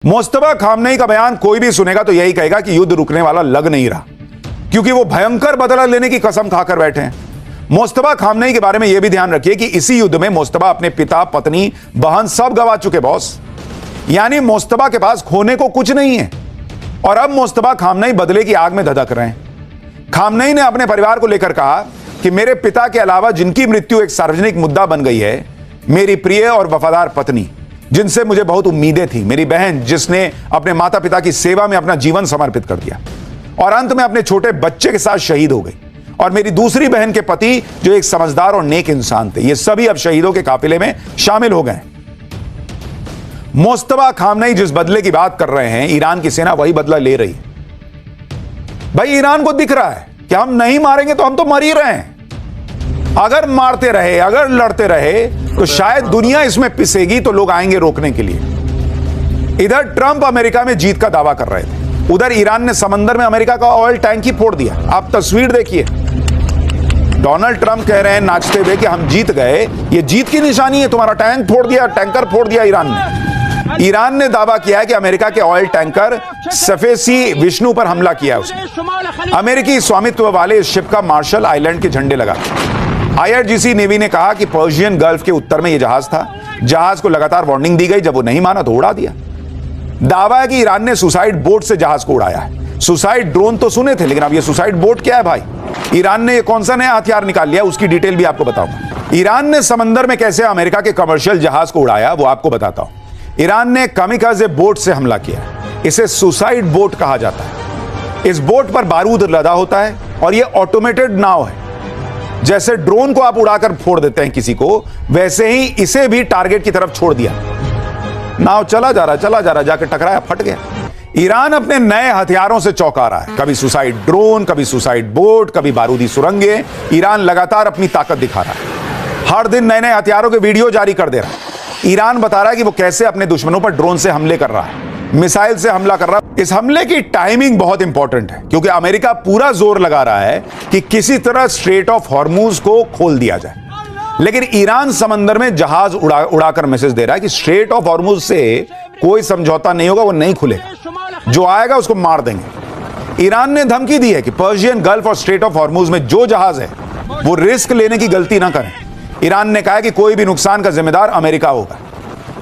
Mustafa Khamenei का बयान कोई भी सुनेगा तो यही कहेगा कि युद्ध रुकने वाला लग नहीं रहा, क्योंकि वो भयंकर बदला लेने की कसम खाकर बैठे हैं। मुस्तफा खामनेई के बारे में यह भी ध्यान रखिए कि इसी युद्ध में मुस्तफा अपने पिता, पत्नी, बहन सब गवा चुके बॉस। यानी मुस्तफा के पास खोने को कुछ नहीं है और अब मुस्तफा खामनेई बदले की आग में धधक रहे हैं। खामनेई ने अपने परिवार को लेकर कहा कि मेरे पिता के अलावा जिनकी मृत्यु एक सार्वजनिक मुद्दा बन गई है, मेरी प्रिय और वफादार पत्नी जिनसे मुझे बहुत उम्मीदें थी, मेरी बहन जिसने अपने माता पिता की सेवा में अपना जीवन समर्पित कर दिया और अंत में अपने छोटे बच्चे के साथ शहीद हो गई, और मेरी दूसरी बहन के पति जो एक समझदार और नेक इंसान थे, ये सभी अब शहीदों के काफिले में शामिल हो गए। मुस्तफा खामनेई जिस बदले की बात कर रहे हैं, ईरान की सेना वही बदला ले रही है। भाई ईरान को दिख रहा है कि हम नहीं मारेंगे तो हम तो मर ही रहे हैं। अगर मारते रहे, अगर लड़ते रहे तो शायद दुनिया इसमें पिसेगी तो लोग आएंगे रोकने के लिए। इधर ट्रंप अमेरिका में जीत का दावा कर रहे थे, उधर ईरान ने समंदर में अमेरिका का ऑयल टैंक ही फोड़ दिया। आप तस्वीर देखिए, डोनाल्ड ट्रंप कह रहे हैं नाचते हुए कि हम जीत गए, ये जीत की निशानी है, तुम्हारा टैंक फोड़ दिया, टैंकर फोड़ दिया ईरान ने। ईरान ने दावा किया है कि अमेरिका के ऑयल टैंकर सफेसी विष्णु पर हमला किया है उसने। अमेरिकी स्वामित्व वाले इस शिप का मार्शल आइलैंड के झंडे लगा। IRGC नेवी ने कहा कि पर्शियन गल्फ के उत्तर में यह जहाज था। जहाज को लगातार वार्निंग दी गई, जब वो नहीं माना तो उड़ा दिया। दावा है कि ईरान ने सुसाइड बोट से जहाज को उड़ाया है। सुसाइड ड्रोन तो सुने थे, लेकिन अब ये सुसाइड बोट क्या है भाई? ईरान ने कौन सा नया हथियार निकाल लिया, उसकी डिटेल भी आपको बताऊंगा। ईरान ने समंदर में कैसे अमेरिका के कमर्शियल जहाज को उड़ाया वो आपको बताता हूं। ईरान ने कामिकाजे बोट से हमला किया, इसे सुसाइड बोट कहा जाता है। इस बोट पर बारूद लदा होता है और यह ऑटोमेटेड नाव है। जैसे ड्रोन को आप उड़ाकर फोड़ देते हैं किसी को, वैसे ही इसे भी टारगेट की तरफ छोड़ दिया। नाव चला जा रहा, जाकर टकराया, फट गया। ईरान अपने नए हथियारों से चौंका रहा है, कभी सुसाइड ड्रोन, कभी सुसाइड बोट, कभी बारूदी सुरंगें। ईरान लगातार अपनी ताकत दिखा रहा है, हर दिन नए नए हथियारों के वीडियो जारी कर दे रहा है। ईरान बता रहा है कि वो कैसे अपने दुश्मनों पर ड्रोन से हमले कर रहा है, मिसाइल से हमला कर रहा है। इस हमले की टाइमिंग बहुत इंपॉर्टेंट है, क्योंकि अमेरिका पूरा जोर लगा रहा है कि किसी तरह स्ट्रेट ऑफ हॉर्मुज को खोल दिया जाए, लेकिन ईरान समंदर में जहाज उड़ाकर मैसेज दे रहा है कि स्ट्रेट ऑफ हॉर्मुज से कोई समझौता नहीं होगा, वो नहीं खुलेगा, जो आएगा उसको मार देंगे। ईरान ने धमकी दी है कि पर्शियन गल्फ और स्ट्रेट ऑफ हॉर्मुज में जो जहाज है वो रिस्क लेने की गलती ना करें। ईरान ने कहा है कि कोई भी नुकसान का जिम्मेदार अमेरिका होगा।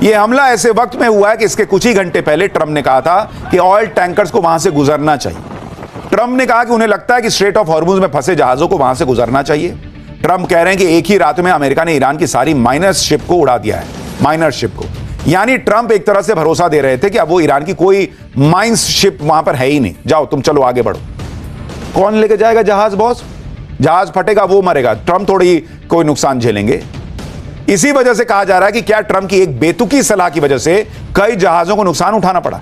यह हमला ऐसे वक्त में हुआ है कि इसके कुछ ही घंटे पहले ट्रंप ने कहा था कि ऑयल टैंकर्स को वहां से गुजरना चाहिए। ट्रंप ने कहा कि उन्हें लगता है कि स्ट्रेट ऑफ हॉर्मुज में फंसे जहाजों को वहां से गुजरना चाहिए। ट्रंप कह रहे हैं कि एक ही रात में अमेरिका ने ईरान की सारी माइनर्स शिप को उड़ा दिया है, माइनर शिप को। यानी ट्रंप एक तरह से भरोसा दे रहे थे कि अब वो ईरान की कोई माइंस शिप वहां पर है ही नहीं, जाओ तुम चलो आगे बढ़ो। कौन लेके जाएगा जहाज बॉस? जहाज फटेगा वो मरेगा, ट्रंप थोड़ी कोई नुकसान झेलेंगे। इसी वजह से कहा जा रहा है कि क्या ट्रंप की एक बेतुकी सलाह की वजह से कई जहाजों को नुकसान उठाना पड़ा।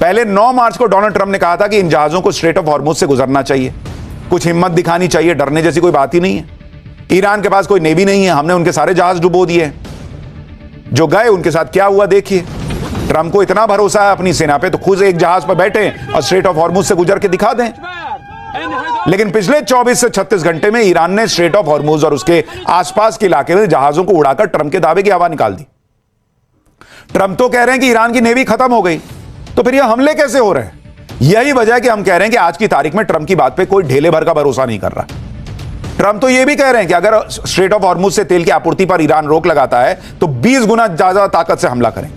पहले 9 मार्च को डोनाल्ड ट्रंप ने कहा था कि इन जहाजों को स्ट्रेट ऑफ हॉर्मुज से गुजरना चाहिए, कुछ हिम्मत दिखानी चाहिए, डरने जैसी कोई बात ही नहीं है। ईरान के पास कोई नेवी नहीं है, हमने उनके सारे जहाज डुबो दिए। जो गए उनके साथ क्या हुआ देखिए। ट्रंप को इतना भरोसा है अपनी सेना पे तो खुद एक जहाज पर बैठे और स्ट्रेट ऑफ हॉर्मुज से गुजर के दिखा दें। लेकिन पिछले 24 से 36 घंटे में ईरान ने स्ट्रेट ऑफ हॉर्मुज और उसके आसपास के इलाके में जहाजों को उड़ाकर ट्रंप के दावे की हवा निकाल दी। ट्रंप तो कह रहे हैं कि ईरान की नेवी खत्म हो गई, तो फिर यह हमले कैसे हो रहे हैं? यही वजह है कि हम कह रहे हैं कि आज की तारीख में ट्रंप की बात पे कोई ढेले भर का भरोसा नहीं कर रहा। ट्रंप तो यह भी कह रहे हैं कि अगर स्ट्रेट ऑफ हॉर्मुज से तेल की आपूर्ति पर ईरान रोक लगाता है तो 20 गुना ज्यादा ताकत से हमला करें।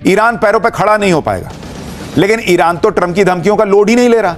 ईरान पैरों पर खड़ा नहीं हो पाएगा, लेकिन ईरान तो ट्रंप की धमकियों का लोड ही नहीं ले रहा।